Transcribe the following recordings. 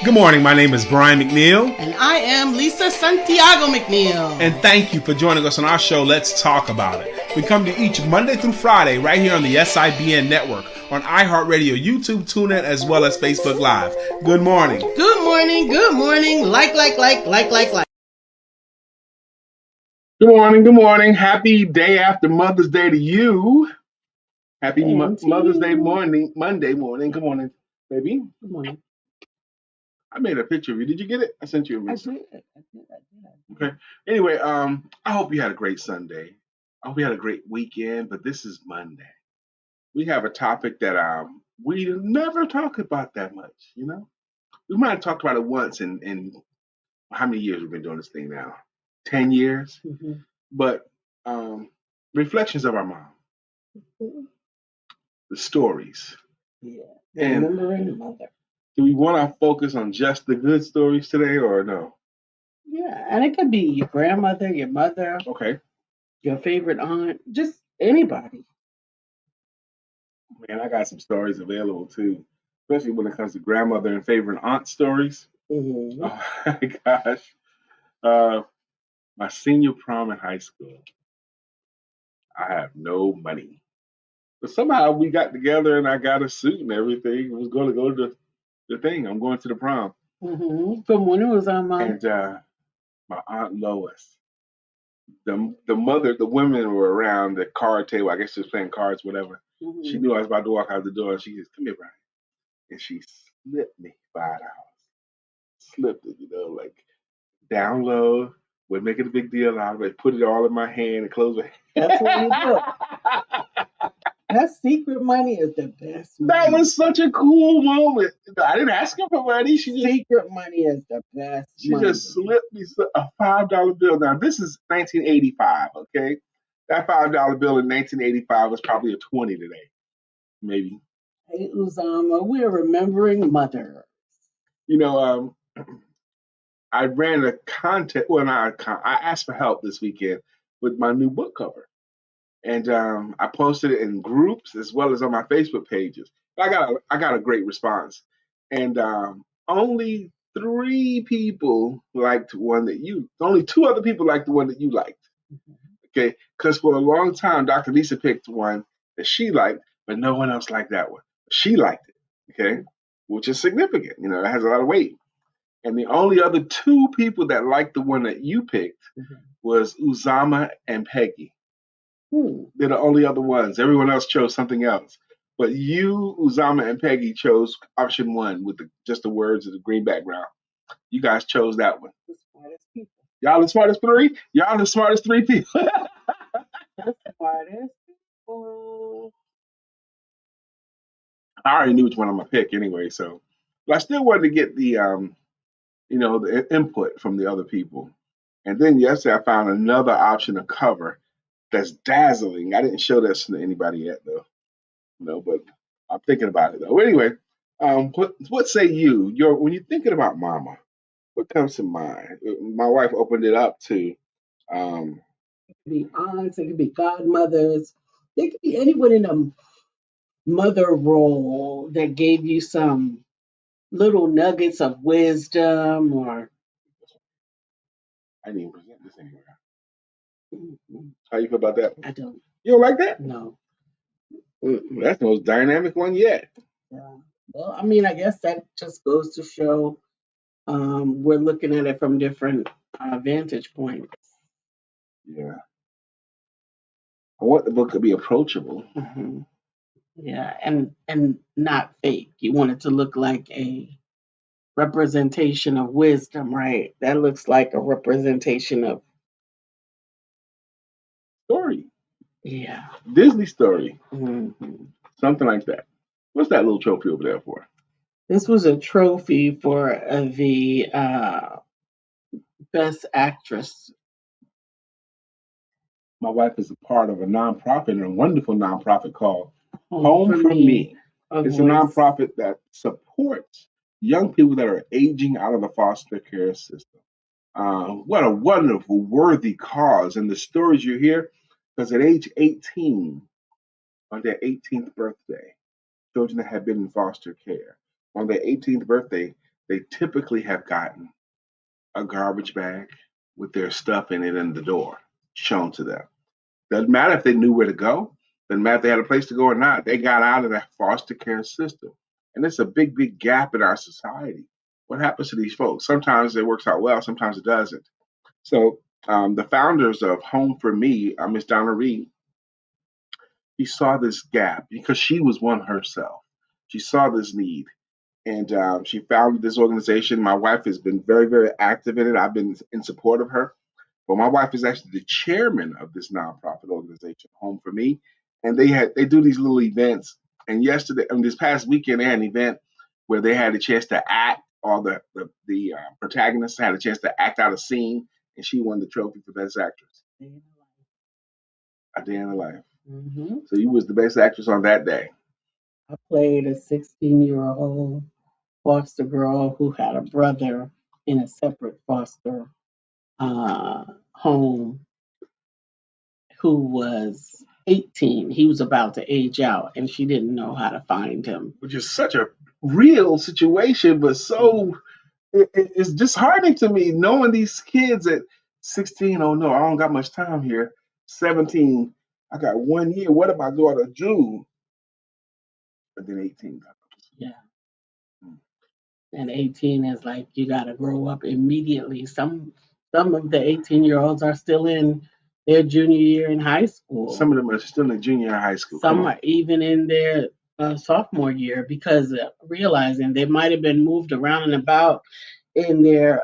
Good morning. My name is Brian McNeill. And I am Lisa Santiago McNeill. And thank you for joining us on our show, Let's Talk About It. We come to each Monday through Friday right here on the SIBN network, on iHeartRadio, YouTube, TuneIn, as well as Facebook Live. Good morning. Good morning. Good morning. Like. Good morning. Good morning. Happy day after Mother's Day to you. Happy Mother's Day morning, Monday morning. Good morning, baby. Good morning. I made a picture of you. Did you get it? I sent you a message. I did. Okay. Anyway, I hope you had a great Sunday. I hope you had a great weekend, but this is Monday. We have a topic that we never talk about that much, you know? We might have talked about it once in how many years we've been doing this thing now? 10 years? Mm-hmm. But reflections of our mom. The stories. Yeah. And remembering mother. do we want to focus on just the good stories today or no? Yeah, and it could be your grandmother, your mother, Okay. your favorite aunt, just anybody. Man, I got some stories available too, especially when it comes to grandmother and favorite aunt stories. Mm-hmm. Oh my gosh. My senior prom in high school, I have no money. But somehow we got together and I got a suit and everything. I was going to go to the thing. I'm going to the prom. Mm-hmm. From when it was on my... And my Aunt Lois, the women were around the card table. I guess she was playing cards, whatever. Mm-hmm. She knew I was about to walk out the door and she says, "Come here, Brian." And she slipped me $5. Slipped it, like down low. We're making a big deal out of it. Put it all in my hand and close my hand. That's what you do. That secret money is the best money. That was such a cool moment. I didn't ask her for money. Secret money is the best She money. just slipped me a $5 bill. Now, this is 1985, okay? That $5 bill in 1985 was probably a 20 today, maybe. Hey, Uzama, we're remembering mother. I ran a contest. Well, I asked for help this weekend with my new book cover. And I posted it in groups as well as on my Facebook pages. I got a great response, and only 3 people liked one that you. Only 2 other people liked the one that you liked. Okay, because for a long time, DrLisa picked one that she liked, but no one else liked that one. She liked it. Okay, which is significant. It has a lot of weight. And the only other 2 people that liked the one that you picked was Uzama and Peggy. They're the only other ones. Everyone else chose something else. But you, Uzama, and Peggy chose option 1 with just the words of the green background. You guys chose that one. The smartest people. Y'all the smartest 3? Y'all the smartest 3 people. The smartest people. I already knew which one I'm going to pick anyway, so. But I still wanted to get the, the input from the other people. And then yesterday I found another option to cover that's dazzling. I didn't show this to anybody yet, though. But I'm thinking about it though. Anyway, what say you? When you're thinking about mama, what comes to mind? My wife opened it up to. It could be aunts, it could be godmothers, it could be anyone in a mother role that gave you some little nuggets of wisdom or. I didn't even present this anywhere. How you feel about that? I don't. You don't like that? No. That's the most dynamic one yet. Yeah. Well, I mean, I guess that just goes to show we're looking at it from different vantage points. Yeah. I want the book to be approachable. Mm-hmm. Yeah, and not fake. You want it to look like a representation of wisdom, right? That looks like a representation of Story. Yeah. Disney story. Mm-hmm. Something like that. What's that little trophy over there for? This was a trophy for the best actress. My wife is a part of a nonprofit, a wonderful nonprofit called Home for Me. It's a nonprofit that supports young people that are aging out of the foster care system. What a wonderful, worthy cause. And the stories you hear, because at age 18, on their 18th birthday, children that have been in foster care, on their 18th birthday, they typically have gotten a garbage bag with their stuff in it in the door shown to them. Doesn't matter if they knew where to go, doesn't matter if they had a place to go or not. They got out of that foster care system. And it's a big, big gap in our society. What happens to these folks? Sometimes it works out well, sometimes it doesn't. So the founders of Home for Me, Miss Donna Reed, she saw this gap because she was one herself. She saw this need, and she founded this organization. My wife has been very, very active in it. I've been in support of her. But my wife is actually the chairman of this nonprofit organization, Home for Me, and they do these little events. And this past weekend, they had an event where they had a chance to act. All the protagonists had a chance to act out a scene, and she won the trophy for best actress. A Day in the Life. Mm-hmm. So you was the best actress on that day. I played a 16-year-old foster girl who had a brother in a separate foster home who was 18. He was about to age out, and she didn't know how to find him. Which is such a real situation, but so it's disheartening to me knowing these kids at 16. Oh no, I don't got much time here. 17, I got 1 year. What am I going to do? And then 18. Yeah. And 18 is like you got to grow up immediately. Some of the 18-year-olds are still in their junior year in high school. Some of them are still in junior high school. Some are even in their sophomore year because realizing they might have been moved around and about in their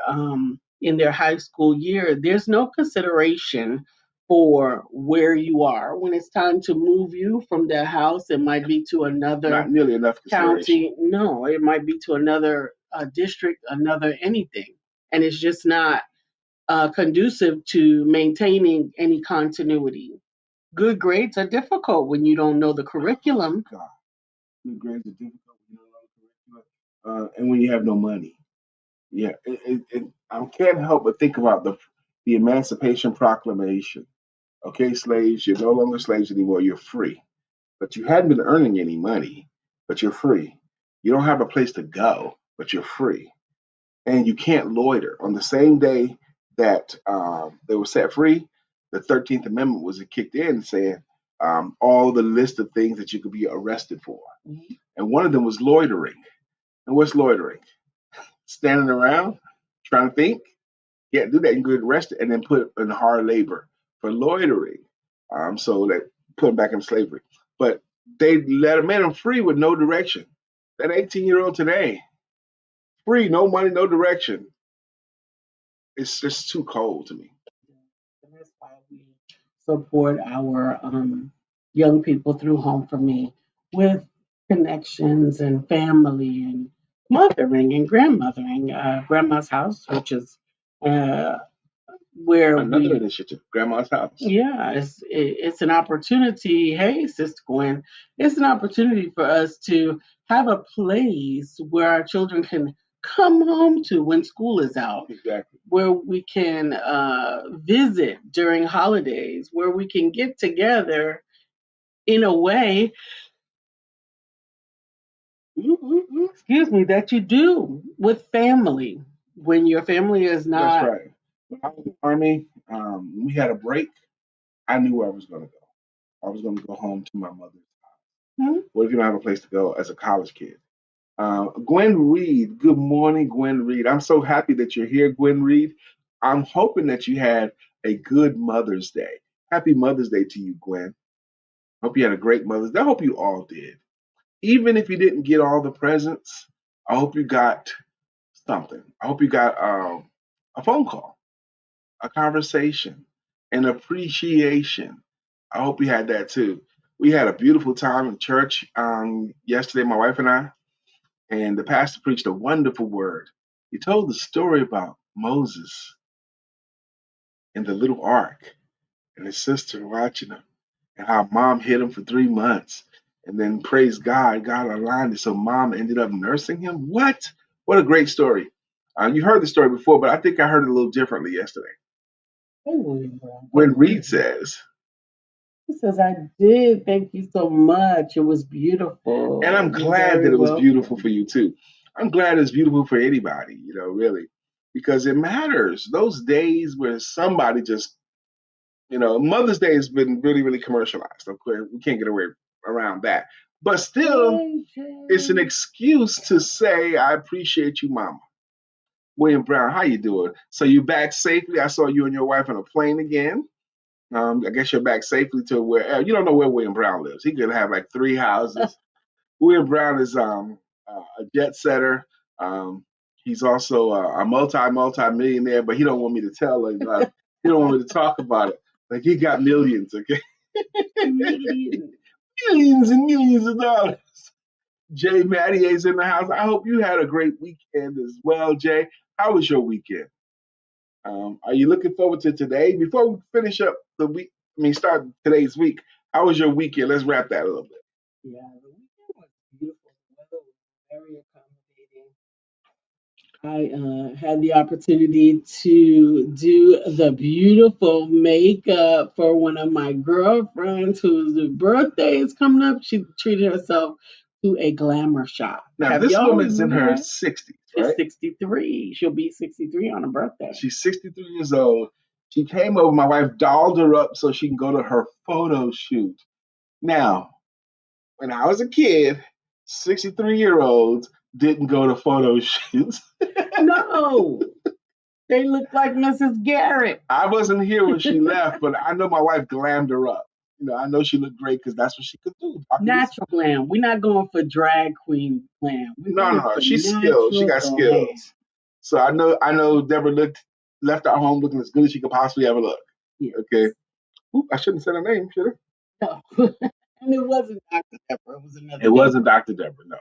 high school year. There's no consideration for where you are when it's time to move you from their house. It might be to another Not nearly enough county. No, it might be to another district, another anything, and it's just not conducive to maintaining any continuity. Good grades are difficult when you don't know the curriculum. God, good grades are difficult when you don't know the curriculum, and when you have no money. Yeah, I can't help but think about the Emancipation Proclamation. Okay, slaves, you're no longer slaves anymore. You're free, but you hadn't been earning any money, but you're free. You don't have a place to go, but you're free, and you can't loiter. On the same day that they were set free, the 13th Amendment was kicked in, saying all the list of things that you could be arrested for, and one of them was loitering. And what's loitering? Standing around, trying to think. Can't do that. You can get arrested and then put in hard labor for loitering. So they put him back in slavery. But they let him in free with no direction. That 18-year-old today, free, no money, no direction. It's just too cold to me. And that's why we support our young people through Home for Me with connections and family and mothering and grandmothering. Grandma's House, which is uh, where Another initiative, Grandma's House. Yeah, it's an opportunity. Hey, Sister Gwen, it's an opportunity for us to have a place where our children can come home to when school is out. Exactly. Where we can visit during holidays, where we can get together in a way, excuse me, that you do with family when your family is not. That's right. When I was in the Army, we had a break. I knew where I was going to go. I was going to go home to my mother's house. What if you don't have a place to go as a college kid? Gwen Reed, good morning, Gwen Reed. I'm so happy that you're here, Gwen Reed. I'm hoping that you had a good Mother's Day. Happy Mother's Day to you, Gwen. Hope you had a great Mother's Day. I hope you all did. Even if you didn't get all the presents, I hope you got something. I hope you got a phone call, a conversation, an appreciation. I hope you had that too. We had a beautiful time in church yesterday, my wife and I, and the pastor preached a wonderful word. He told the story about Moses in the little ark and his sister watching him, and how mom hid him for 3 months. And then praise God, God aligned it. So mom ended up nursing him. What? What a great story. You heard the story before, but I think I heard it a little differently yesterday. When Reed says, he says, I did. Thank you so much. It was beautiful. And I'm glad that it was beautiful for you too. I'm glad it's beautiful for anybody, really, because it matters. Those days where somebody just, Mother's Day has been really, really commercialized. Of course, we can't get away around that. But still, it's an excuse to say, I appreciate you, Mama. William Brown, how you doing? So you back safely? I saw you and your wife on a plane again. I guess you're back safely to where you don't know where William Brown lives. He could have like 3 houses. William Brown is a jet setter. Um, he's also a multi millionaire, but he don't want me to tell him. He don't want me to talk about it. Like he got millions, okay? Millions and millions of dollars. Jay Mattier's in the house. I hope you had a great weekend as well, Jay. How was your weekend? Are you looking forward to today? Before we finish up the week, start today's week. How was your weekend? Let's wrap that a little bit. Yeah, the weekend was beautiful. The weather was very accommodating. I had the opportunity to do the beautiful makeup for one of my girlfriends whose birthday is coming up. She treated herself to a glamour shop. Now, Have this y'all woman's in remember her that? 60s, She's right? 63. She'll be 63 on her birthday. She's 63 years old. She came over. My wife dolled her up so she can go to her photo shoot. Now, when I was a kid, 63-year-olds didn't go to photo shoots. No, they look like Mrs. Garrett. I wasn't here when she left, but I know my wife glammed her up. I know she looked great because that's what she could do. Natural glam. We're not going for drag queen glam. We're No, going no, for she's skilled. She natural got glam. skills. So I know Deborah left our home looking as good as she could possibly ever look. Yes. Okay. Oop, I shouldn't have said her name, should I? No. And it wasn't Dr. Pepper. It was another. It wasn't Dr. Deborah, no.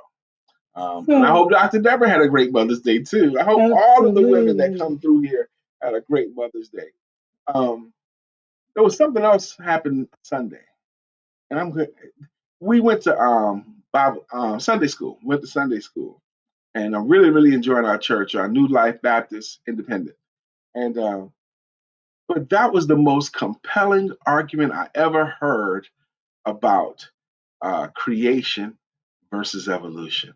And I hope Dr. Deborah had a great Mother's Day too. I hope all of the women that come through here had a great Mother's Day. There was something else happened Sunday, and I'm good. We went to Bible Sunday school. Went to Sunday school, and I'm really, really enjoying our church, our New Life Baptist Independent. And but that was the most compelling argument I ever heard about creation versus evolution.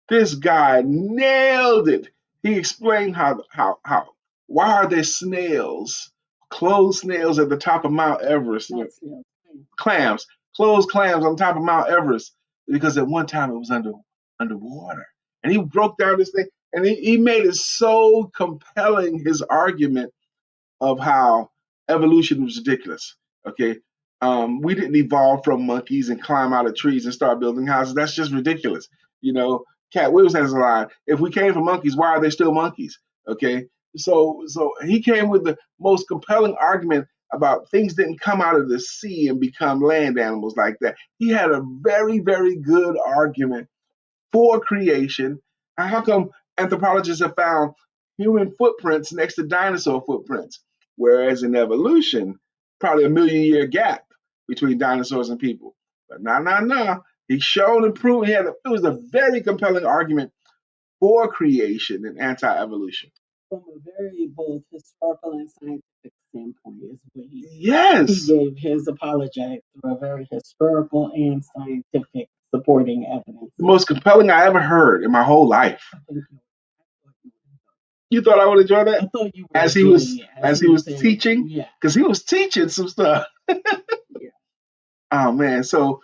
This guy nailed it. He explained how why are there snails, closed snails at the top of Mount Everest? Clams, closed clams on top of Mount Everest because at one time it was underwater. And he broke down this thing and he made it so compelling, his argument of how evolution was ridiculous. Okay. We didn't evolve from monkeys and climb out of trees and start building houses. That's just ridiculous. Cat Williams has a line. If we came from monkeys, why are they still monkeys? Okay. So he came with the most compelling argument about things didn't come out of the sea and become land animals like that. He had a very, very good argument for creation. How come anthropologists have found human footprints next to dinosaur footprints, whereas in evolution, probably a million-year gap between dinosaurs and people? But no. He showed and proved it was a very compelling argument for creation and anti-evolution. From a very both historical and scientific standpoint is what he Yes. gave his apologetics through a very historical and scientific supporting evidence. The most compelling I ever heard in my whole life. You thought I would enjoy that? I thought you were as he was teaching? Yeah. Because he was teaching some stuff. Yeah. Oh man. So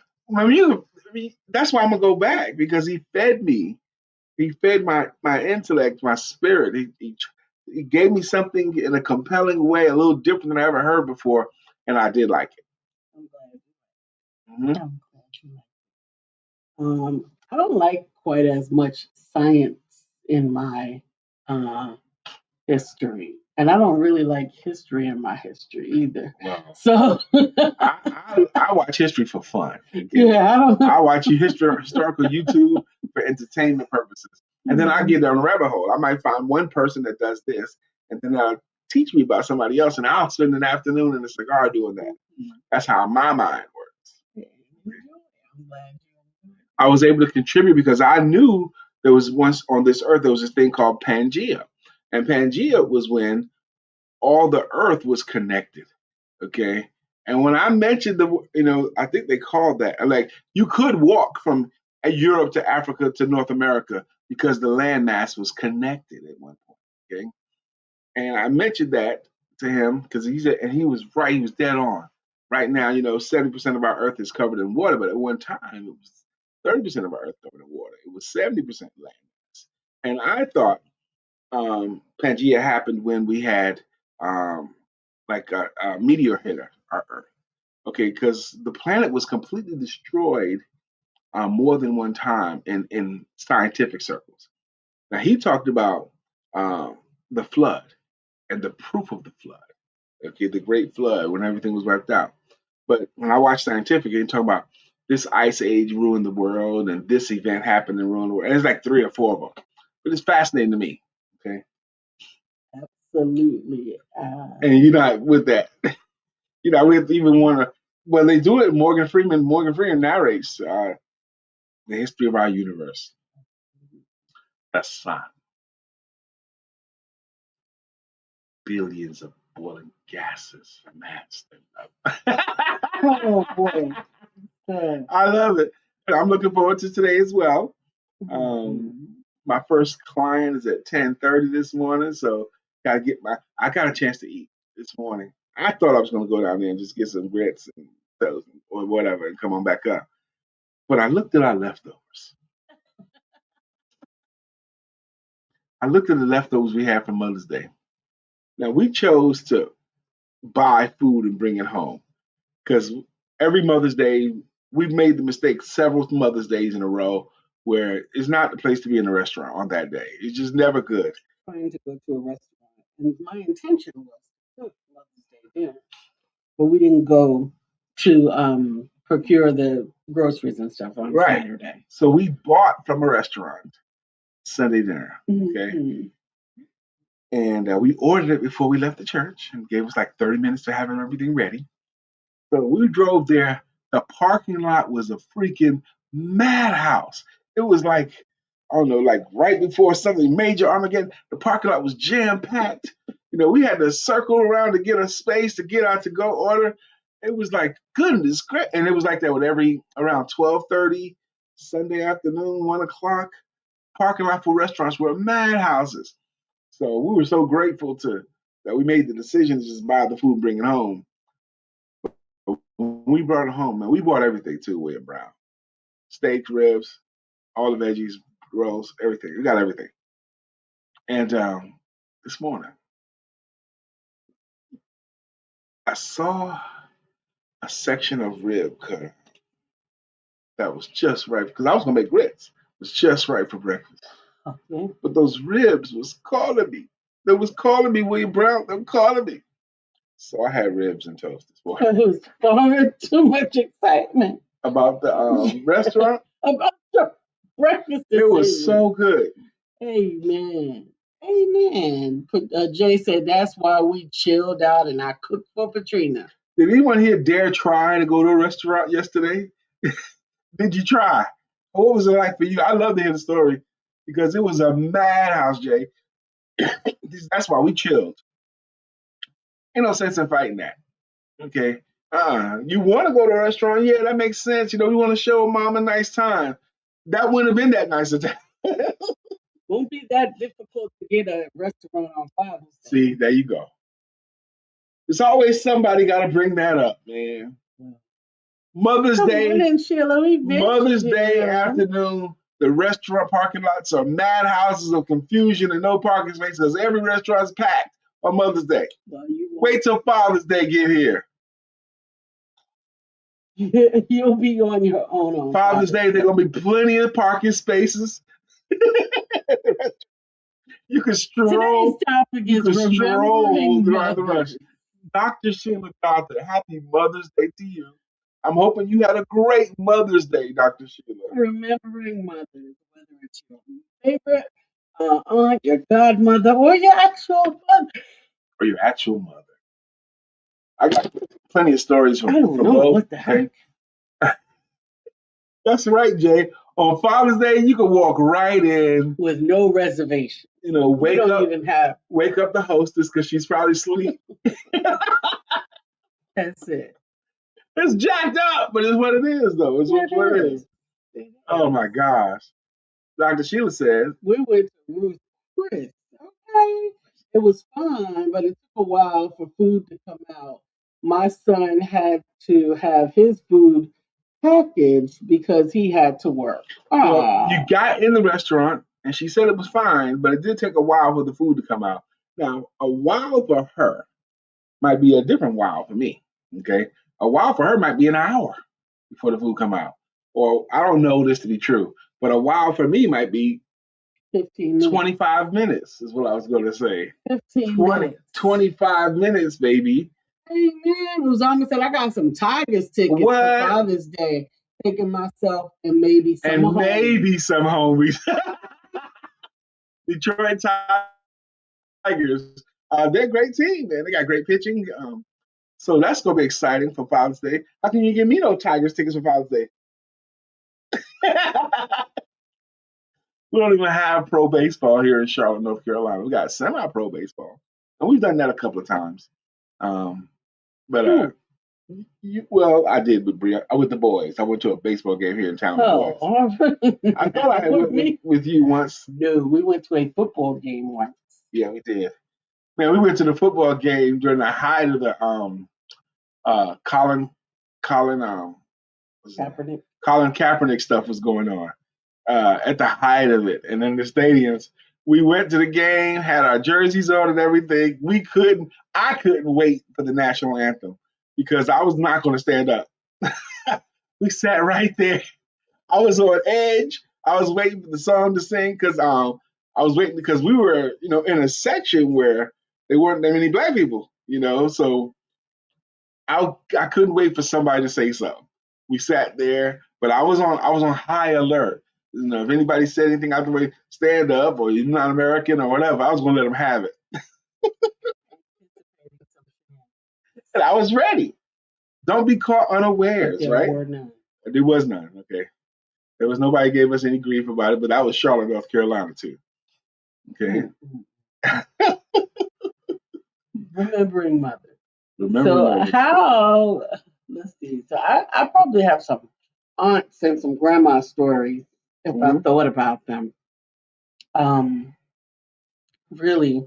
that's why I'm gonna go back, because he fed me. He fed my intellect, my spirit. He gave me something in a compelling way, a little different than I ever heard before, and I did like it. I'm glad. Mm-hmm. I'm glad. I don't like quite as much science in my history, and I don't really like history in my history either. Wow. So I watch history for fun. Okay? Yeah, I watch historical YouTube for entertainment purposes, and then I get down a rabbit hole. I might find one person that does this, and then they'll teach me about somebody else, and I'll spend an afternoon in a cigar doing that. That's how my mind works. I was able to contribute because I knew there was once on this earth there was this thing called Pangea, and Pangea was when all the earth was connected. Okay. And when I mentioned I think they called that, like, you could walk from Europe to Africa to North America because the landmass was connected at one point. Okay, and I mentioned that to him because he said, and he was right. He was dead on. Right now, 70% of our Earth is covered in water, but at one time it was 30% of our Earth covered in water. It was 70% landmass, and I thought Pangea happened when we had like a meteor hit our Earth. Okay, because the planet was completely destroyed more than one time in scientific circles. Now he talked about the flood and the proof of the flood. Okay, the Great Flood when everything was wiped out. But when I watch scientific, they talk about this ice age ruined the world and this event happened and ruined the world. And it's like three or four of them. But it's fascinating to me. Okay, Absolutely. and you're not with that. We have to even want to. Well, they do it. Morgan Freeman narrates the history of our universe. The sun, billions of boiling gases, man. Oh boy. I love it. And I'm looking forward to today as well. My first client is at 10:30 this morning, so I got a chance to eat this morning. I thought I was going to go down there and just get some grits and toast or whatever and come on back up. But I looked at our leftovers. I looked at the leftovers we had from Mother's Day. Now we chose to buy food and bring it home because every Mother's Day we've made the mistake several Mother's Days in a row where it's not the place to be in a restaurant on that day. It's just never good. Trying to go to a restaurant, and my intention was to cook Mother's Day dinner, but we didn't go to procure the groceries and stuff on Right. Saturday. So we bought from a restaurant Sunday dinner. Okay. Mhm. And we ordered it before we left the church and gave us like 30 minutes to have everything ready. So we drove there. The parking lot was a freaking madhouse. It was like, I don't know, like right before something major Armageddon. The parking lot was jam packed. We had to circle around to get a space to get out to go order. It was like goodness, great. And it was like that with every around 12:30 Sunday afternoon, 1 o'clock. Parking lot for restaurants were madhouses. So we were so grateful that we made the decision to just buy the food and bring it home. But when we brought it home, man, we bought everything too, William Brown. Steak, ribs, all the veggies, rolls, everything. We got everything. And this morning, I saw a section of rib cutter that was just right because I was gonna make grits. It was just right for breakfast. Okay. But those ribs was calling me. They was calling me, William Brown. They were calling me. So I had ribs and toast this morning. It was far too much excitement About the restaurant. about the breakfast It was decision. so good. Amen. Amen. Jay said that's why we chilled out and I cooked for Patrina. Did anyone here dare try to go to a restaurant yesterday? Did you try? What was it like for you? I love to hear the story because it was a madhouse, Jay. That's why we chilled. Ain't no sense in fighting that. Okay. You want to go to a restaurant? Yeah, that makes sense. We want to show mom a nice time. That wouldn't have been that nice a time. Won't be that difficult to get a restaurant on Father's Day. See, there you go. There's always somebody got to bring that up, man. Mother's Day. Morning, Sheila. Mother's Day afternoon. The restaurant parking lots are madhouses of confusion and no parking spaces because every restaurant's packed on Mother's Day. Well, wait till Father's Day get here. You'll be on your own on Father's Day. There's gonna be plenty of parking spaces. You can stroll. Today's topic is remembering mothers. Dr. Sheila Doctor, happy Mother's Day to you. I'm hoping you had a great Mother's Day, Dr. Sheila. Remembering mothers, whether it's your favorite aunt, your godmother, or your actual mother. Or your actual mother. I got plenty of stories from I don't know both. what the heck. That's right, Jay. On Father's Day, you can walk right in with no reservation. Wake up the hostess because she's probably asleep. That's it. It's jacked up, but it's what it is, though. It's what it is. Oh my gosh. Dr. Sheila says, We went to Ruth's Chris. Okay. It was fun, but it took a while for food to come out. My son had to have his food packaged because he had to work. well, you Oh, got in the restaurant and she said it was fine, but it did take a while for the food to come out. Now, a while for her might be a different wow for me. Okay. A wow for her might be an hour before the food come out. Or I don't know this to be true, but a wow for me might be 15 minutes. 25 minutes is what I was going to say. 15 minutes. 25 minutes, baby. Hey man, Uzama said I got some Tigers tickets for What? Father's Day. Taking myself and maybe some And home. maybe some homies. Detroit Tigers. They're a great team, man. They got great pitching. So that's going to be exciting for Father's Day. How can you give me no Tigers tickets for Father's Day? We don't even have pro baseball here in Charlotte, North Carolina. We got semi-pro baseball, and we've done that a couple of times. Um, but well, I did with Bria, with the boys. I went to a baseball game here in town with the boys. all right. I thought I had went with you once. No, we went to a football game once. Yeah, we did. Man, we went to the football game during the height of the Colin Kaepernick. Colin Kaepernick stuff was going on at the height of it, and in the stadiums. We went to the game, had our jerseys on and everything. I couldn't wait for the national anthem because I was not going to stand up. We sat right there. I was on edge. I was waiting for the song to sing because I was waiting because we were, in a section where there weren't that many black people, so I couldn't wait for somebody to say something. We sat there, but I was on high alert. If anybody said anything out the way, stand up or you're not American or whatever, I was gonna let them have it. And I was ready. Don't be caught unawares, there right? were none. There was none. Okay. There was nobody gave us any grief about it, but that was Charlotte, North Carolina too. Okay. Remembering mother. Remember. So let's see. So I probably have some aunts and some grandma stories if I thought about them. Really,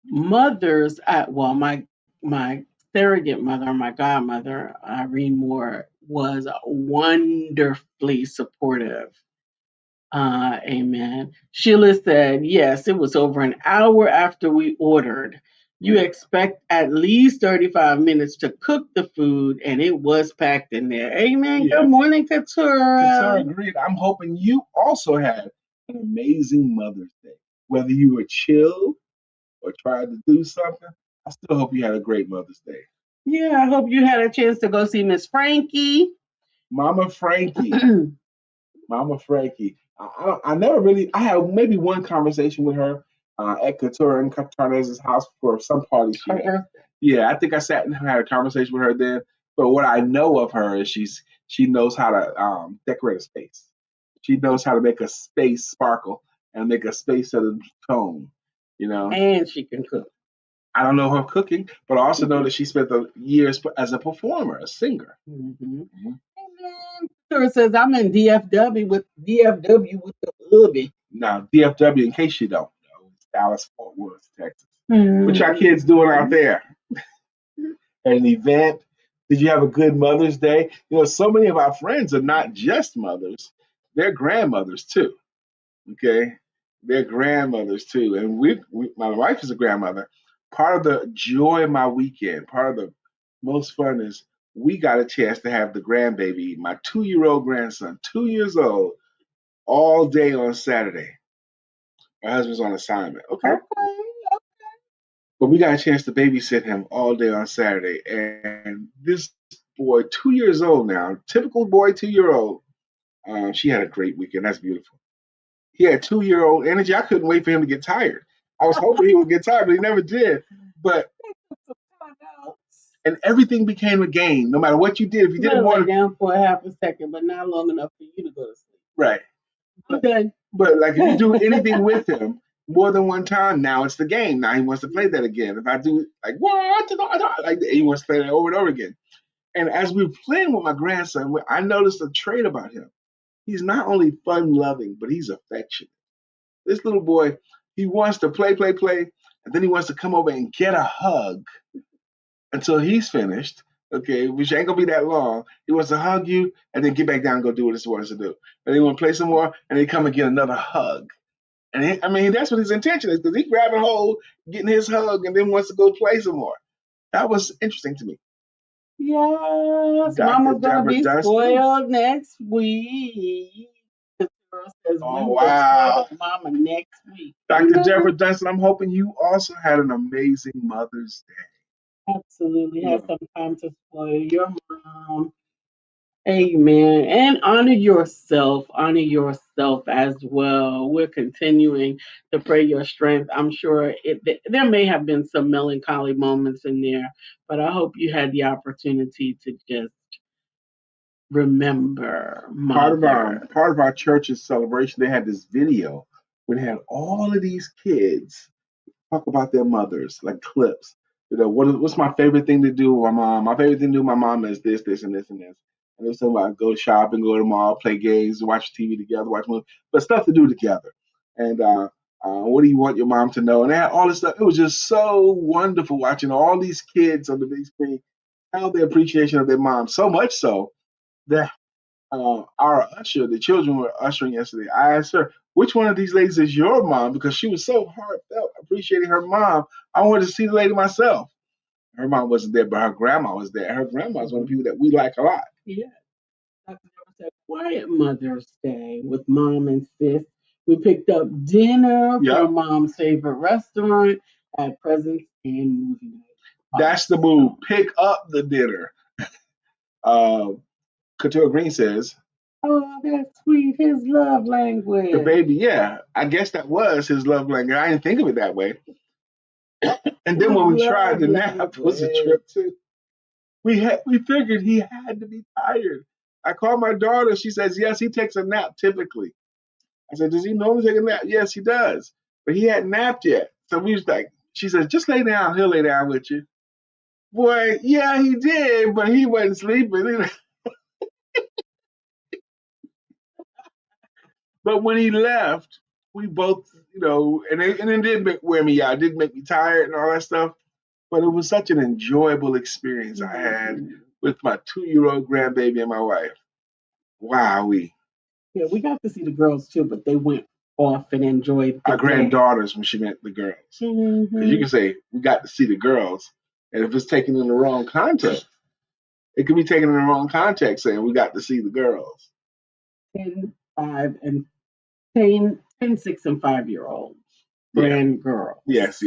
mothers at my surrogate mother, my godmother, Irene Moore, was wonderfully supportive. Amen. Sheila said, yes, it was over an hour after we ordered. You expect at least 35 minutes to cook the food, and it was packed in there. Amen. Yeah. Good morning, Katura. Katura agreed. I'm hoping you also had an amazing Mother's Day. Whether you were chill or tried to do something, I still hope you had a great Mother's Day. Yeah, I hope you had a chance to go see Miss Frankie. Mama Frankie. Mama Frankie. I never really, I had maybe one conversation with her at Katura and Katarnez's house for some party she had. Yeah, I think I sat and had a conversation with her then. But what I know of her is she knows how to decorate a space. She knows how to make a space sparkle and make a space of the tone, And she can cook. I don't know her cooking, but I also know that she spent the years as a performer, a singer. Mm-hmm. Mm-hmm. Sure says I'm in DFW with the hubby. Now, DFW, in case you don't know, it's Dallas, Fort Worth, Texas. What y'all kids doing out there? An event? Did you have a good Mother's Day? So many of our friends are not just mothers; they're grandmothers too. Okay, they're grandmothers too, and my wife is a grandmother. Part of the joy of my weekend, part of the most fun is we got a chance to have the grandbaby, my 2-year-old grandson, 2 years old, all day on Saturday. My husband's on assignment. Okay. But we got a chance to babysit him all day on Saturday. And this boy, 2 years old now, typical boy, 2-year old, she had a great weekend. That's beautiful. He had 2-year-old energy. I couldn't wait for him to get tired. I was hoping he would get tired, but he never did. And everything became a game. No matter what you did, if you didn't want to down for a half a second, but not long enough for you to go to sleep. Right. Okay. But like if you do anything with him more than one time, now it's the game. Now he wants to play that again. If I do like what, like he wants to play that over and over again. And as we were playing with my grandson, I noticed a trait about him. He's not only fun loving, but he's affectionate. This little boy, he wants to play, play, play, and then he wants to come over and get a hug until he's finished. Okay, which ain't gonna be that long. He wants to hug you and then get back down and go do what he wants to do. And he want to play some more, and then come and get another hug. And I mean, that's what his intention is, because he's grabbing hold, getting his hug, and then wants to go play some more. That was interesting to me. Yes, Dr. Mama's gonna Deborah be Dunstan. spoiled next week. The girl says we Oh, will wow. spoil Mama next week. Dr. Deborah Dunstan, I'm hoping you also had an amazing Mother's Day. Absolutely, Yeah. have some time to spoil your mom. Amen. And honor yourself. Honor yourself as well. We're continuing to pray your strength. I'm sure there may have been some melancholy moments in there, but I hope you had the opportunity to just remember mother. Part of our church's celebration, they had this video where they had all of these kids talk about their mothers, like clips. What's my favorite thing to do with my mom? My favorite thing to do with my mom is this, this, and this, and this. And there's something about go shopping, go to the mall, play games, watch TV together, watch movies, but stuff to do together. And what do you want your mom to know? And they had all this stuff. It was just so wonderful watching all these kids on the big screen have the appreciation of their mom. So much so that our usher, the children were ushering yesterday. I asked her, which one of these ladies is your mom? Because she was so heartfelt appreciating her mom. I wanted to see the lady myself. Her mom wasn't there, but her grandma was there. Her grandma is one of the people that we like a lot. Yeah. Dr. Deborah said, quiet Mother's Day with mom and sis. We picked up dinner from mom's favorite restaurant at Presents and Movie Night. That's the move. Pick up the dinner. Couture Green says, oh, that's sweet. His love language. The baby, yeah. I guess that was his love language. I didn't think of it that way. And then when we tried, the nap was a trip too. We figured he had to be tired. I called my daughter. She says, yes, he takes a nap typically. I said, does he normally take a nap? Yes, he does. But he hadn't napped yet. So we was like, she says, just lay down. He'll lay down with you. Boy, yeah, he did, but he wasn't sleeping. But when he left, we both, and it did wear me out. It did make me tired and all that stuff. But it was such an enjoyable experience I had with my 2-year-old grandbaby and my wife. Wowee. Yeah, we got to see the girls too, but they went off and enjoyed our granddaughters when she meant the girls. Because you can say, we got to see the girls. And if it's taken in the wrong context, it could be taken in the wrong context saying we got to see the girls. 10, 5, and 10, 6, and 5-year-olds. Grand girls. Yes.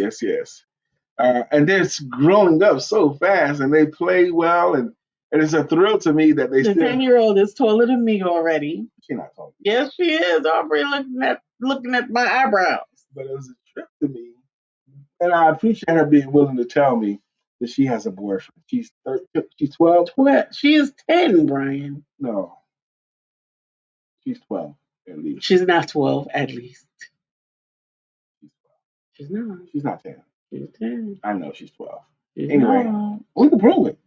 And they're growing up so fast and they play well. And it's a thrill to me that they the 10-year-old is taller than me already. She's not taller. Yes, she is. Aubrey looking at my eyebrows. But it was a trip to me. And I appreciate her being willing to tell me that she has a boyfriend. She's 12? She is 10, Brian. No. She's 12, at least. She's not 12, at least. She's not. She's not 10. She's 10. I know she's 12. She's anyway, not. We can prove it.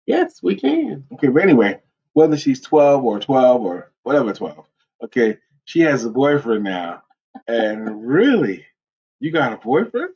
Yes, we can. Okay, but anyway, whether she's 12 or whatever 12, okay, she has a boyfriend now. And really, you got a boyfriend?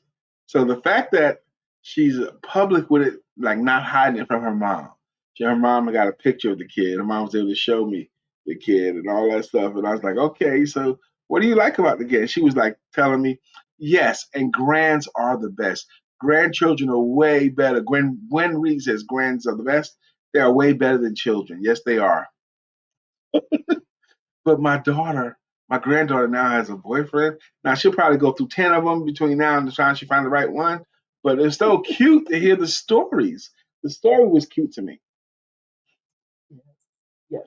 So the fact that she's public with it, like not hiding it from her mom. Her mom got a picture of the kid. Her mom was able to show me the kid and all that stuff. And I was like, okay, so what do you like about the kid? And she was like telling me, yes, and grands are the best. Grandchildren are way better. Gwen Reed says grands are the best. They are way better than children. Yes, they are. But my granddaughter now has a boyfriend. Now she'll probably go through 10 of them between now and the time she finds the right one. But it's so cute to hear the stories. The story was cute to me. Yes.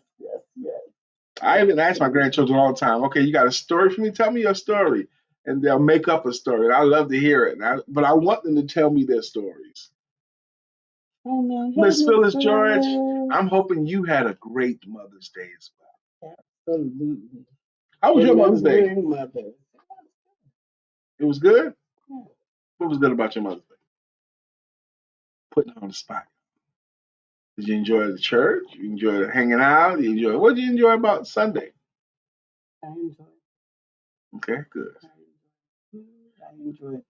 I even ask my grandchildren all the time, okay, you got a story for me? Tell me your story. And they'll make up a story. And I love to hear it. But I want them to tell me their stories. Miss Phyllis George, I'm hoping you had a great Mother's Day as well. Absolutely. How was your Mother's Day? It was good? Yeah. What was good about your Mother's Day? Putting her on the spot. Did you enjoy the church? You enjoy hanging out? What did you enjoy about Sunday? I enjoyed. Okay, good. I enjoyed food. I enjoyed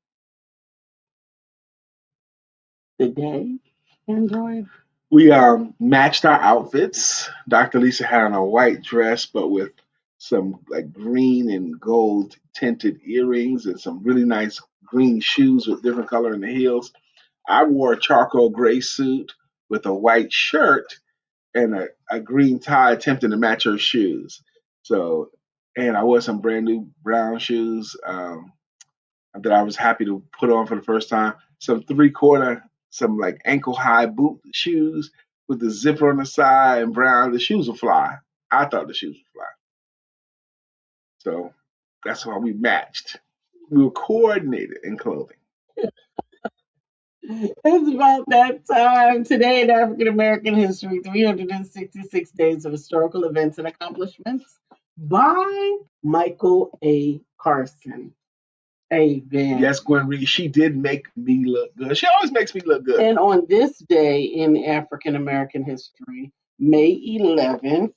the day. I enjoyed. We matched our outfits. Dr. Lisa had on a white dress, but with some like green and gold tinted earrings and some really nice green shoes with different color in the heels. I wore a charcoal gray suit with a white shirt and a green tie attempting to match her shoes. So, and I wore some brand new brown shoes that I was happy to put on for the first time. Some 3/4, some like ankle high boot shoes with the zipper on the side and brown. The shoes will fly. I thought the shoes would fly. So that's why we matched. We were coordinated in clothing. It's about that time. Today in African American history, 366 days of historical events and accomplishments by Michael A. Carson. Amen. Yes, Gwen Reed, she did make me look good. She always makes me look good. And on this day in African American history, May 11th,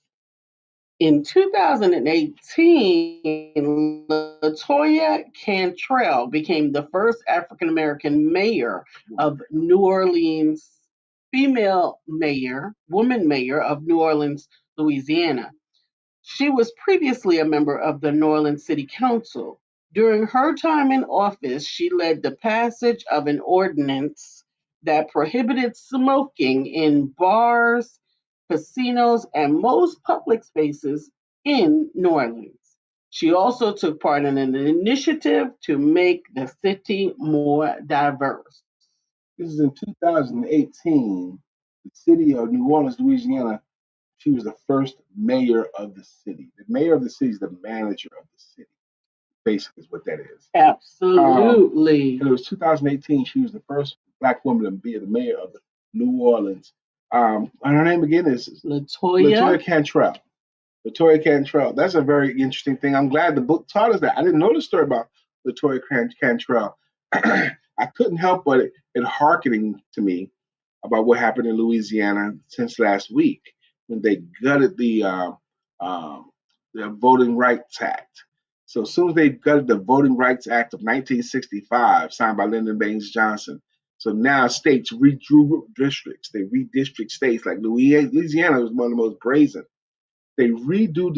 in 2018, Latoya Cantrell became the first African American mayor of New Orleans, woman mayor of New Orleans, Louisiana. She was previously a member of the New Orleans City Council. During her time in office, she led the passage of an ordinance that prohibited smoking in bars, casinos, and most public spaces in New Orleans. She also took part in an initiative to make the city more diverse. This is in 2018. The city of New Orleans, Louisiana, she was the first mayor of the city. The mayor of the city is the manager of the city, basically, is what that is. Absolutely. And it was 2018. She was the first black woman to be the mayor of New Orleans. And her name again is Latoya Cantrell. Latoya Cantrell. That's a very interesting thing. I'm glad the book taught us that. I didn't know the story about Latoya Cantrell. I couldn't help but it hearkening to me about what happened in Louisiana since last week when they gutted um, the Voting Rights Act. So as soon as they gutted the Voting Rights Act of 1965, signed by Lyndon Baines Johnson, so now states redrew districts. They redistrict states like Louisiana was one of the most brazen. They redo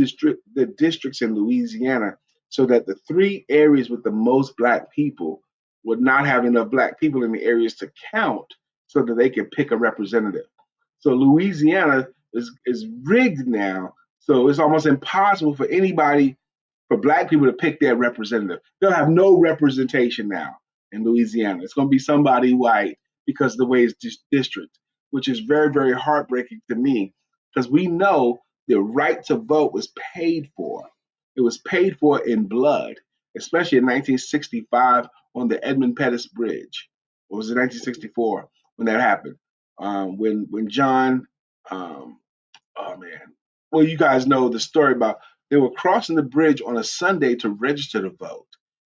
the districts in Louisiana so that the three areas with the most black people would not have enough black people in the areas to count so that they could pick a representative. So Louisiana is rigged now. So it's almost impossible for anybody, for black people to pick their representative. They'll have no representation now in Louisiana. It's going to be somebody white because of the way it's district, which is very, very heartbreaking to me because we know the right to vote was paid for. It was paid for in blood, especially in 1965 on the Edmund Pettus Bridge. Or was it 1964 when that happened? When John, um, oh man, well you guys know the story about they were crossing the bridge on a Sunday to register to vote,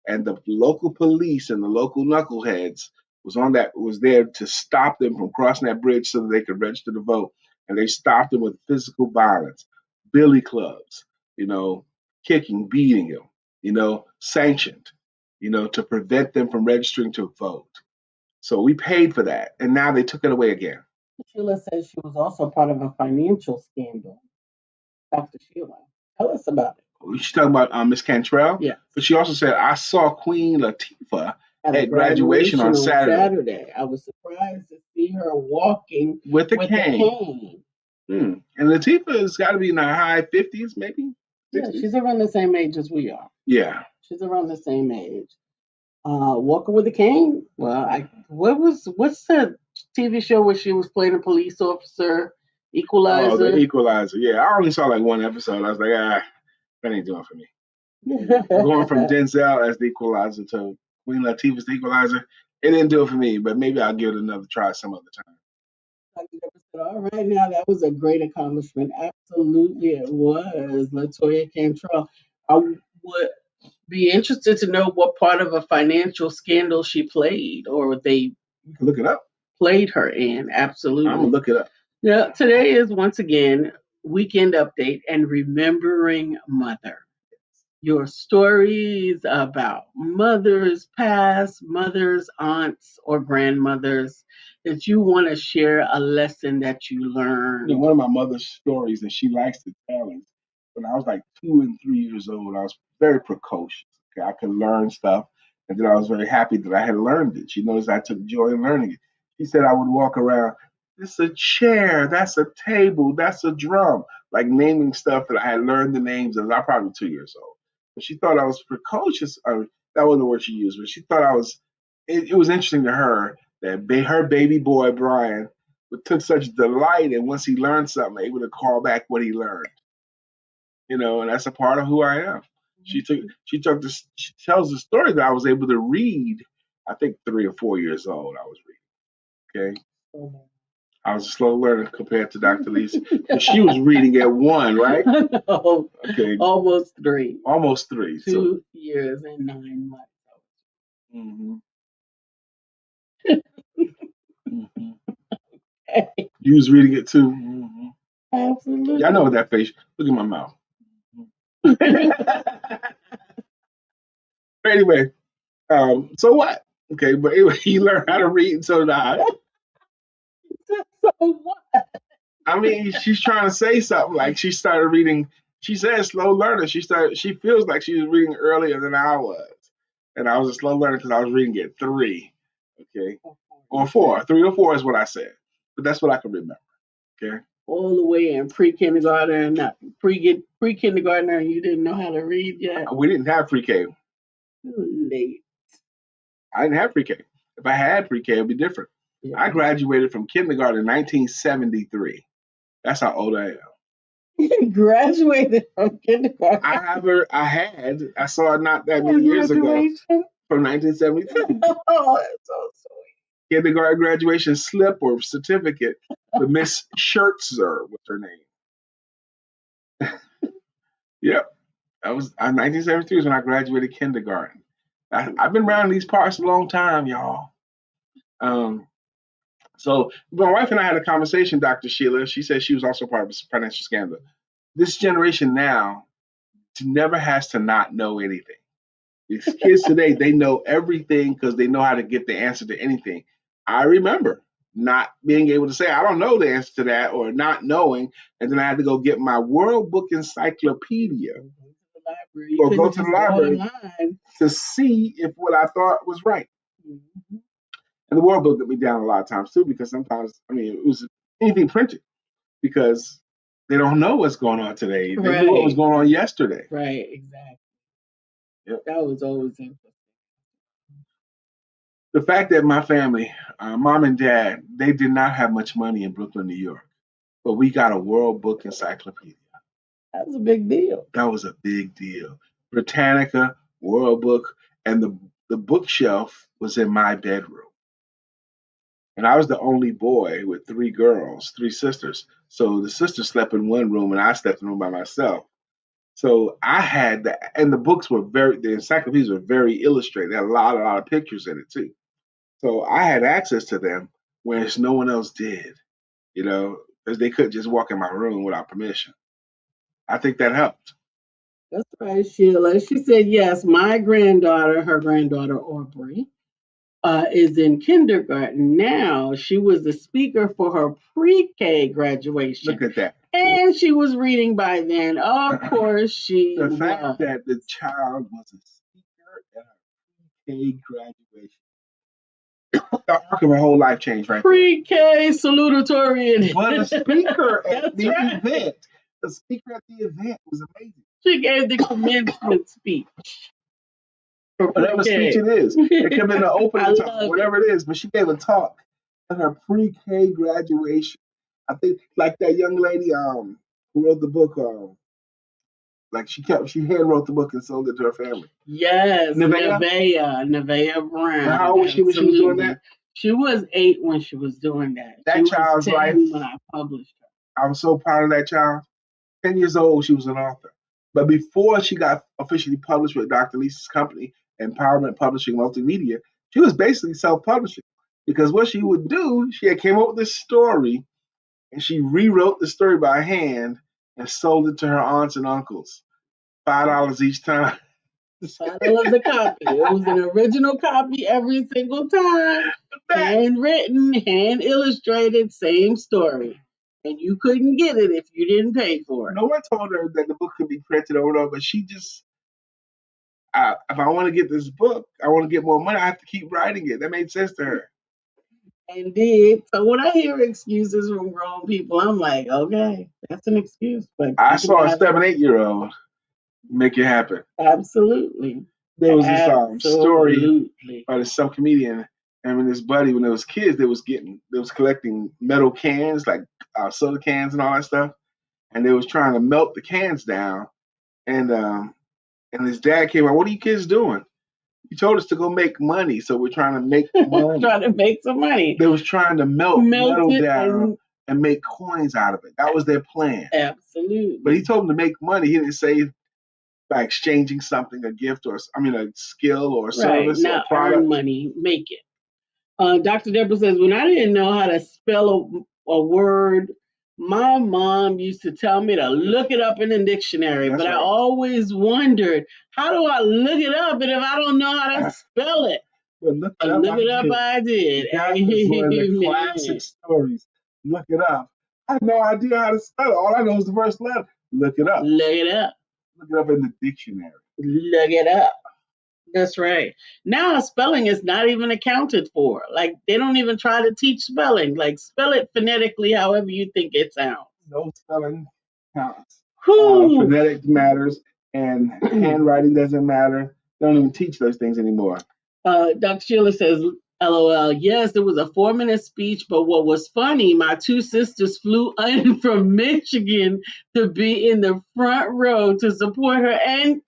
and the local police and the local knuckleheads was there to stop them from crossing that bridge so that they could register to vote, and they stopped them with physical violence, billy clubs, you know, kicking, beating them, sanctioned, to prevent them from registering to vote. So we paid for that, and now they took it away again. Sheila says she was also part of a financial scandal. Dr. Sheila, tell us about it. She's talking about Miss Cantrell. Yeah. But she also said, I saw Queen Latifah at graduation on Saturday. I was surprised to see her walking with a cane. And Latifah has got to be in her high 50s, maybe? 60s? Yeah, she's around the same age as we are. Yeah. She's around the same age. Walking with a cane. Well, what's the TV show where she was playing a police officer? Equalizer. Oh, the Equalizer. Yeah, I only saw like one episode. I was like, that ain't doing for me. Going from Denzel as the Equalizer to Queen Latifah's the Equalizer, it didn't do it for me. But maybe I'll give it another try some other time. All right, now that was a great accomplishment. Absolutely, it was. Latoya Cantrell. I would be interested to know what part of a financial scandal she played, or they You can look it up. Played her in. Absolutely. I'm gonna look it up. Yeah, today is once again weekend update and remembering mother. Your stories about mothers past, mothers, aunts, or grandmothers that you want to share a lesson that you learned. One of my mother's stories that she likes to tell is when I was like 2 and 3 years old, I was very precocious. Okay, I could learn stuff, and then I was very happy that I had learned it. She noticed I took joy in learning it. She said I would walk around. This is a chair. That's a table. That's a drum. Like naming stuff that I had learned the names of. I was probably 2 years old. But she thought I was precocious. That wasn't the word she used, but she thought I was. It was interesting to her that her baby boy Brian took such delight in once he learned something, able to call back what he learned. And that's a part of who I am. She tells the story that I was able to read. I think 3 or 4 years old. I was reading. Okay. I was a slow learner compared to DrLisa. She was reading at 1, right? No, Okay. almost 3. Almost 3. 2 years and 9 months. Mm-hmm. Mm-hmm. You was reading it too. Mm-hmm. Absolutely. Yeah, I know what that face. Look at my mouth. Anyway, so what? Okay, but anyway, he learned how to read, and so did I. So what? I mean, she's trying to say something. Like she started reading. She said slow learner. She feels like she was reading earlier than I was, and I was a slow learner because I was reading at 3. Okay, or 4. 3 or 4 is what I said, but that's what I can remember. Okay. All the way in pre-kindergarten, not pre-kindergartner, and you didn't know how to read yet. We didn't have pre-K. Late. I didn't have pre-K. If I had pre-K, it'd be different. Yeah. I graduated from kindergarten in 1973. That's how old I am. You graduated from kindergarten. I saw it not that many years ago. From 1973. Oh, that's so sweet. Kindergarten graduation slip or certificate for Miss Schertzer, what's her name? Yep. 1973 is when I graduated kindergarten. I've been around these parts a long time, y'all. So my wife and I had a conversation, Dr. Sheila. She said she was also part of a financial scandal. This generation now never has to not know anything. These kids today, they know everything because they know how to get the answer to anything. I remember not being able to say, I don't know the answer to that, or not knowing, and then I had to go get my World Book Encyclopedia or go to the library to see if what I thought was right. Mm-hmm. And the World Book let me down a lot of times too, because sometimes, it was anything printed because they don't know what's going on today. They knew what was going on yesterday. Right, exactly. Yep. That was always interesting. The fact that my family, mom and dad, they did not have much money in Brooklyn, New York, but we got a World Book Encyclopedia. That was a big deal. That was a big deal. Britannica, World Book, and the bookshelf was in my bedroom. And I was the only boy with 3 girls, 3 sisters. So the sisters slept in one room and I slept in a room by myself. So I had that, and the encyclopedias were very illustrated. They had a lot of pictures in it too. So I had access to them, whereas no one else did, because they couldn't just walk in my room without permission. I think that helped. That's right, Sheila. She said, yes, my granddaughter, her granddaughter Aubrey, is in kindergarten now. She was the speaker for her pre-K graduation. Look at that. And she was reading by then. Of course, she The fact that the child was a speaker at her pre-K graduation. The arc of her whole life changed right pre-K salutatorian. But a speaker at the event. The speaker at the event was amazing. She gave the commencement speech. Whatever speech it is. It could have been an opening talk, whatever it is, but she gave a talk at her pre-K graduation. I think like that young lady who wrote the book, like she hand wrote the book and sold it to her family. Yes, Nevaeh Brown. How old was she when she was doing that? She was 8 when she was doing that. That child's life. When I published her. I was so proud of that child. 10 years old, she was an author. But before she got officially published with DrLisa's company, Empowerment Publishing Multimedia, she was basically self-publishing. Because what she would do, she had came up with this story, and she rewrote the story by hand and sold it to her aunts and uncles. $5 each time. $5 a copy. It was an original copy every single time, handwritten, hand illustrated, same story. And you couldn't get it if you didn't pay for it. No one told her that the book could be printed over and over, but she just, if I want to get this book, I want to get more money, I have to keep writing it. That made sense to her. And did. So when I hear excuses from grown people, I'm like, okay, that's an excuse. But I saw a 7, 8-year-old make it happen. Absolutely. There was this story by this some comedian, and when his buddy, when they was kids, they was collecting metal cans, like soda cans and all that stuff, and they was trying to melt the cans down, and his dad came out, "What are you kids doing? You told us to go make money, so we're trying to make money." Trying to make some money. They was trying to melt metal down and make coins out of it. That was their plan. Absolutely. But he told them to make money. He didn't say by exchanging something, a gift, or a skill or a service or a product. Earn money, make it. Dr. Deborah says, when I didn't know how to spell a word, my mom used to tell me to look it up in the dictionary. That's but right. I always wondered, how do I look it up? And if I don't know how to spell it? Well, look it up, I did. That is one of the classic stories. Look it up. I have no idea how to spell it. All I know is the first letter. Look it up. Look it up. Look it up in the dictionary. Look it up. That's right. Now spelling is not even accounted for. Like they don't even try to teach spelling. Like spell it phonetically however you think it sounds. No spelling counts. Phonetics matters and handwriting doesn't matter. They don't even teach those things anymore. Dr. Sheila says, LOL, yes, there was a 4-minute speech, but what was funny, my 2 sisters flew in from Michigan to be in the front row to support her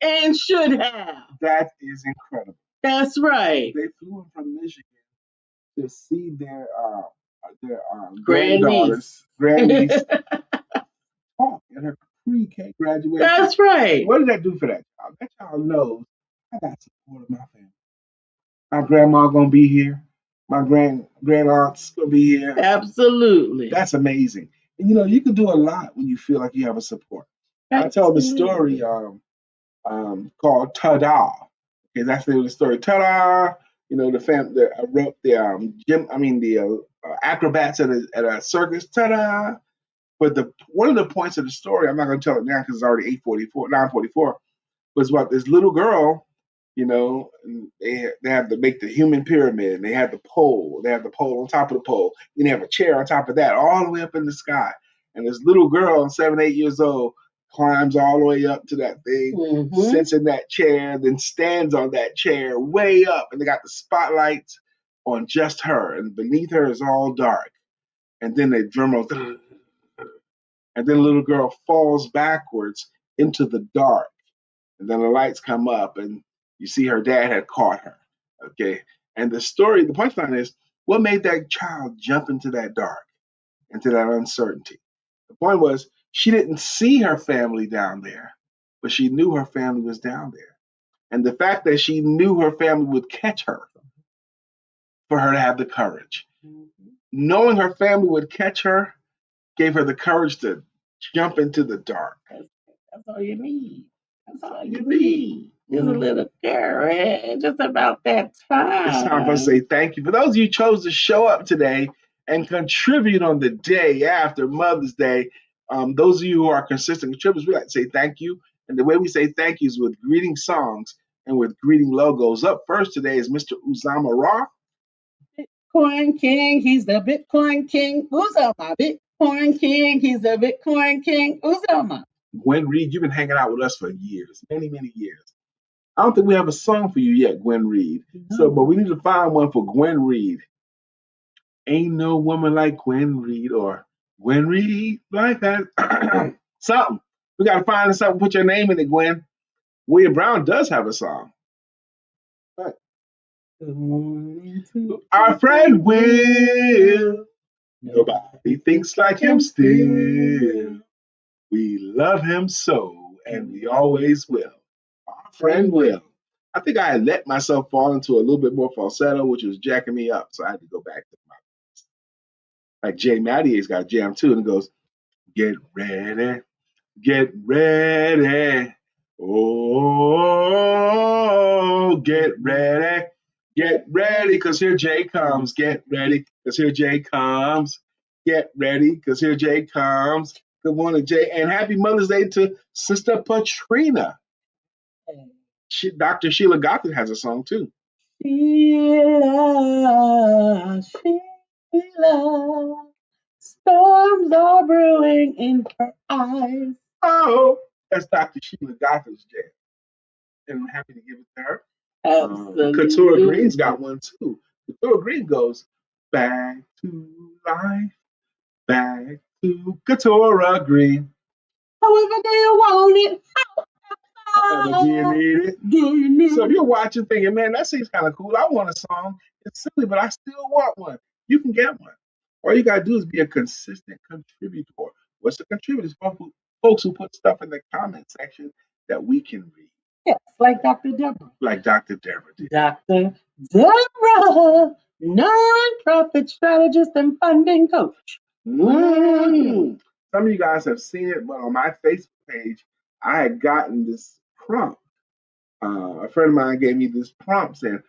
and should have. That is incredible. That's right. They flew in from Michigan to see their granddaughters, grandniece talk at her pre-K graduation. That's right. What did that do for that child? That child knows I got support of my family. My grandma gonna be here. My grand aunt's gonna be here. Absolutely. That's amazing. And you can do a lot when you feel like you have a support. Absolutely. I tell the story called Ta-Da. Okay, that's the story. Ta-da! The family. I wrote the acrobats at a circus. Ta-da! But one of the points of the story, I'm not going to tell it now because it's already 9:44, was about this little girl. And they have to make the human pyramid. And they have the pole. They have the pole on top of the pole. And they have a chair on top of that, all the way up in the sky. And this little girl, 7, 8 years old, climbs all the way up to that thing, sits in that chair, then stands on that chair way up. And they got the spotlights on just her. And beneath her is all dark. And then they drum roll. And then the little girl falls backwards into the dark. And then the lights come up and you see her dad had caught her. Okay. And the punchline is, what made that child jump into that dark, into that uncertainty? The point was, she didn't see her family down there, but she knew her family was down there. And the fact that she knew her family would catch her, for her to have the courage. Knowing her family would catch her gave her the courage to jump into the dark. That's all you need. That's all you need. Just a little courage. Just about that time. It's time for us to say thank you. For those of you who chose to show up today and contribute on the day after Mother's Day, those of you who are consistent contributors, we like to say thank you. And the way we say thank you is with greeting songs and with greeting logos. Up first today is Mr. Uzama Ra. Bitcoin King, he's the Bitcoin King. Uzama, Bitcoin King, he's the Bitcoin King. Uzama. Gwen Reed, you've been hanging out with us for years, many, many years. I don't think we have a song for you yet, Gwen Reed. No. But we need to find one for Gwen Reed. Ain't no woman like Gwen Reed, or Gwen Reed like that. Something. We got to find something. Put your name in it, Gwen. William Brown does have a song. Right. Our friend Will. Nobody thinks like him still. We love him so, and we always will. Our friend Will. I think I had let myself fall into a little bit more falsetto, which was jacking me up, so I had to go back to my Like Jay Mattier's got a jam too, and it goes, "Get ready, get ready, oh, get ready, cause here Jay comes. Get ready, cause here Jay comes. Get ready, cause here Jay comes." Good morning, Jay, and happy Mother's Day to Sister Patrina. Dr. Sheila Gothard has a song too. Sheila, Sheila, storms are brewing in her eyes. Oh, that's Dr. Sheila Gothard's jam, and I'm happy to give it to her. Katura Green's got one too. Katura Green goes, "Back to life, back to Katura Green. However do you want it? Do you need it?" So if you're watching thinking, "Man, that seems kind of cool. I want a song. It's silly, but I still want one." You can get one. All you gotta do is be a consistent contributor. What's the contributors? Folks who put stuff in the comment section that we can read. Yes, like Dr. Deborah. Like Dr. Deborah did. Dr. Deborah, nonprofit strategist and funding coach. Some of you guys have seen it, but on my Facebook page, I had gotten this prompt. A friend of mine gave me this prompt saying,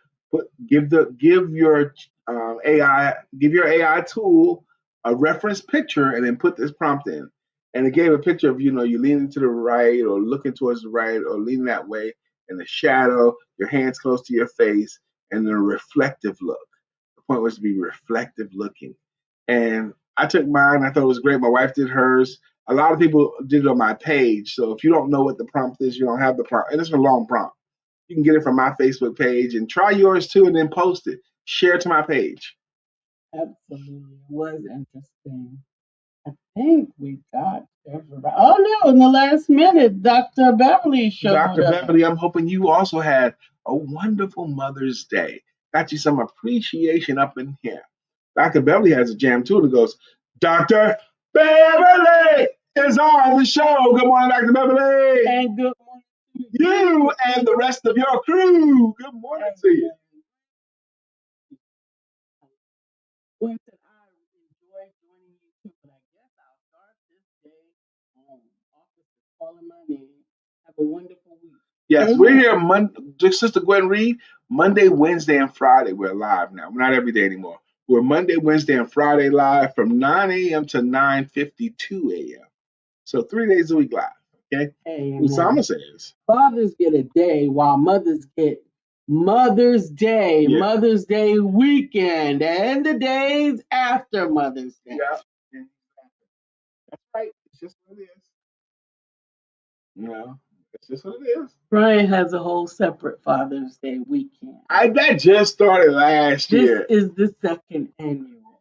give your AI tool a reference picture and then put this prompt in." And it gave a picture of, you leaning to the right or looking towards the right or leaning that way in the shadow, your hands close to your face, and the reflective look. The point was to be reflective looking. And I took mine. I thought it was great. My wife did hers. A lot of people did it on my page. So if you don't know what the prompt is, you don't have the prompt. And it's a long prompt. You can get it from my Facebook page and try yours too and then post it. Share it to my page. Absolutely. It was interesting. I think we got everybody. Oh no, in the last minute, Dr. Beverly showed Dr. up. Beverly, I'm hoping you also had a wonderful Mother's Day. Got you some appreciation up in here. Dr. Beverly has a jam too that goes, "Dr. Beverly is on the show. Good morning, Dr. Beverly. And good morning to You and the rest of your crew. Good morning to you." Well, I enjoyed joining you too, but I guess I'll start this day home. Office is calling my name. Have a wonderful week. Yes, we're here just Sister Gwen Reed, Monday, Wednesday, and Friday. We're live now. We're not every day anymore. We're Monday, Wednesday, and Friday live from 9 a.m. to 9:52 a.m. So 3 days a week live. Okay. Usama says fathers get a day while mothers get Mother's Day, Mother's Day weekend, and the days after Mother's Day. Yeah. That's right. It's just what it is. It's just what it is. Brian has a whole separate Father's Day weekend. That just started last year. This is the second annual.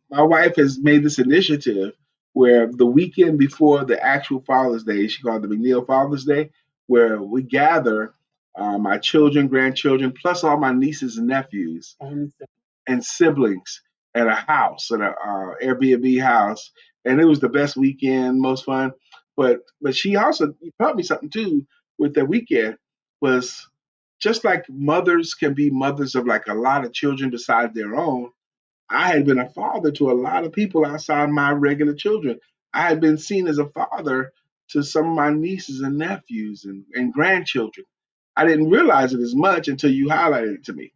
My wife has made this initiative where the weekend before the actual Father's Day, she called it the McNeill Father's Day, where we gather my children, grandchildren, plus all my nieces and nephews and siblings at a house, at an Airbnb house. And it was the best weekend, most fun. But she also taught me something too with the weekend was just like mothers can be mothers of like a lot of children besides their own. I had been a father to a lot of people outside my regular children. I had been seen as a father to some of my nieces and nephews and grandchildren. I didn't realize it as much until you highlighted it to me.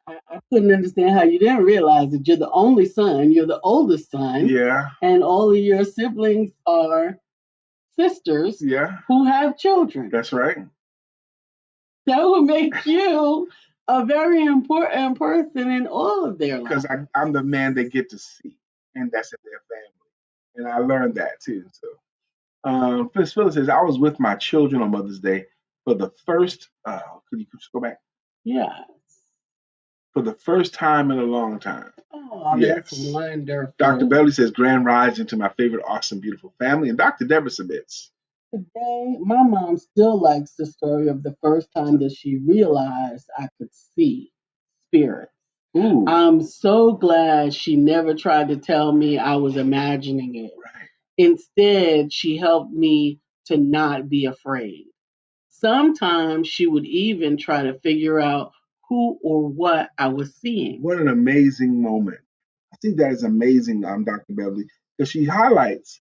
I couldn't understand how you didn't realize that you're the only son, you're the oldest son. Yeah. And all of your siblings are sisters who have children. That's right. That would make you a very important person in all of their lives. Because I'm the man they get to see, and that's in their family. And I learned that too. So, Phyllis says, "I was with my children on Mother's Day for the first, could you just go back? Yeah. For the first time in a long time." Oh, that's wonderful. Dr. Beverly says, "Grand rising to my favorite, awesome, beautiful family." And Dr. Deborah submits, "Today, my mom still likes the story of the first time that she realized I could see spirits. Ooh. I'm so glad she never tried to tell me I was imagining it. Right. Instead, she helped me to not be afraid. Sometimes she would even try to figure out who or what I was seeing." What an amazing moment. see that as amazing, Dr. Beverly, because she highlights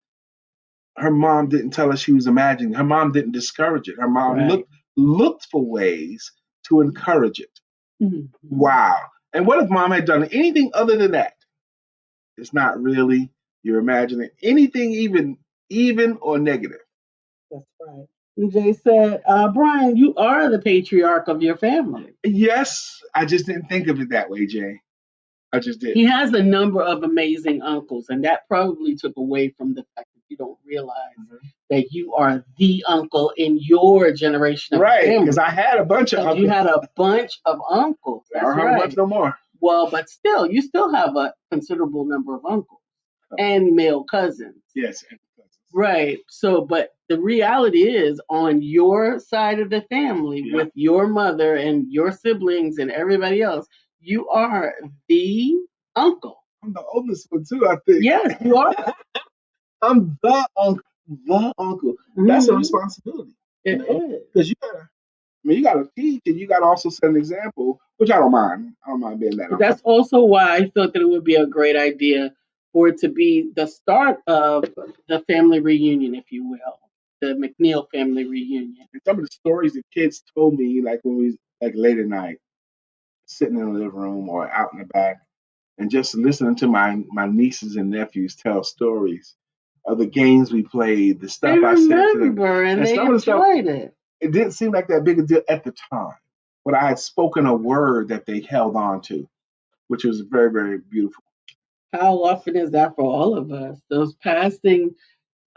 her mom didn't tell her she was imagining. Her mom didn't discourage it. Her mom Right. looked for ways to encourage it. Mhm. Wow. And what if mom had done anything other than that? It's not really. You're imagining anything even or negative. That's right. And Jay said, Brian, you are the patriarch of your family. Yes, I just didn't think of it that way, Jay. I just did. He has a number of amazing uncles, and that probably took away from the fact that you don't realize that you are the uncle in your generation of Right, family. because I had a bunch of 'Cause uncles. you had a bunch of uncles. I That's don't have a bunch right. no more. Well, but still, you still have a considerable number of uncles and male cousins. Yes. And cousins. Right. So, but the reality is on your side of the family Yeah. with your mother and your siblings and everybody else, you are the uncle. I'm the oldest one too, I think. Yes, you are. I'm the uncle. The uncle. That's a responsibility. It is. Because you gotta teach and you gotta also set an example, which I don't mind. I don't mind being that But uncle. that's also why I thought that it would be a great idea for it to be the start of the family reunion, if you will, the McNeill family reunion. And some of the stories that kids told me, like when we like late at night, sitting in the living room or out in the back, and just listening to my nieces and nephews tell stories of the games we played, the stuff I said to them. Remember, and they some of the stuff, enjoyed it. it didn't seem like that big a deal at the time, but I had spoken a word that they held on to, which was very, very beautiful. How often is that for all of us? Those passing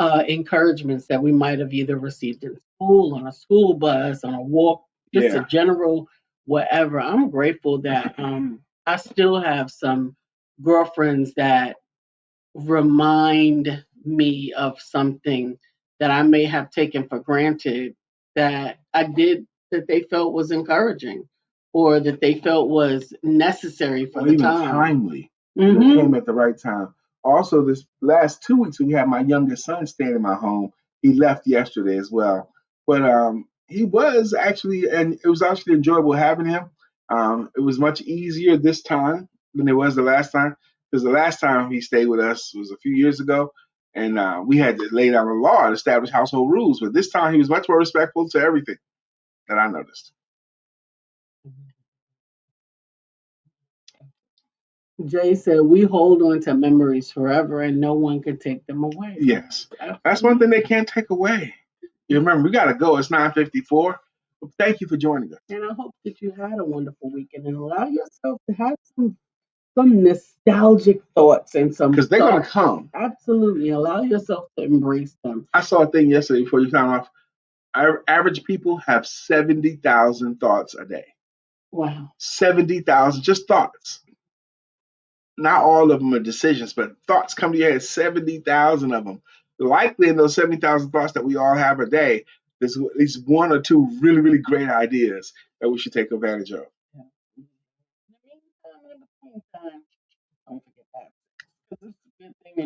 encouragements that we might have either received in school, on a school bus, on a walk, just a Yeah. general whatever. I'm grateful that I still have some girlfriends that remind me of something that I may have taken for granted that I did, that they felt was encouraging or that they felt was necessary for Or the even time. timely. That came at the right time. Also, this last 2 weeks we had my youngest son staying in my home. He left yesterday as well, but he was actually, and it was actually enjoyable having him. It was much easier this time than it was the last time, because the last time he stayed with us was a few years ago, and we had to lay down a law and establish household rules. But this time he was much more respectful to everything that I noticed. Jay said, we hold on to memories forever and no one can take them away. Yes. That's one thing they can't take away. You remember, we got to go. It's 9:54. Well, thank you for joining us. And I hope that you had a wonderful weekend and allow yourself to have some nostalgic thoughts and some, because they're going to come. Absolutely. Allow yourself to embrace them. I saw a thing yesterday before you time off. Our average people have 70,000 thoughts a day. Wow. 70,000, just thoughts. Not all of them are decisions, but thoughts come to your head, 70,000 of them. Likely in those 70,000 thoughts that we all have a day, there's at least one or two really, really great ideas that we should take advantage of. Yeah. In the meantime, don't forget that. Because it's a good thing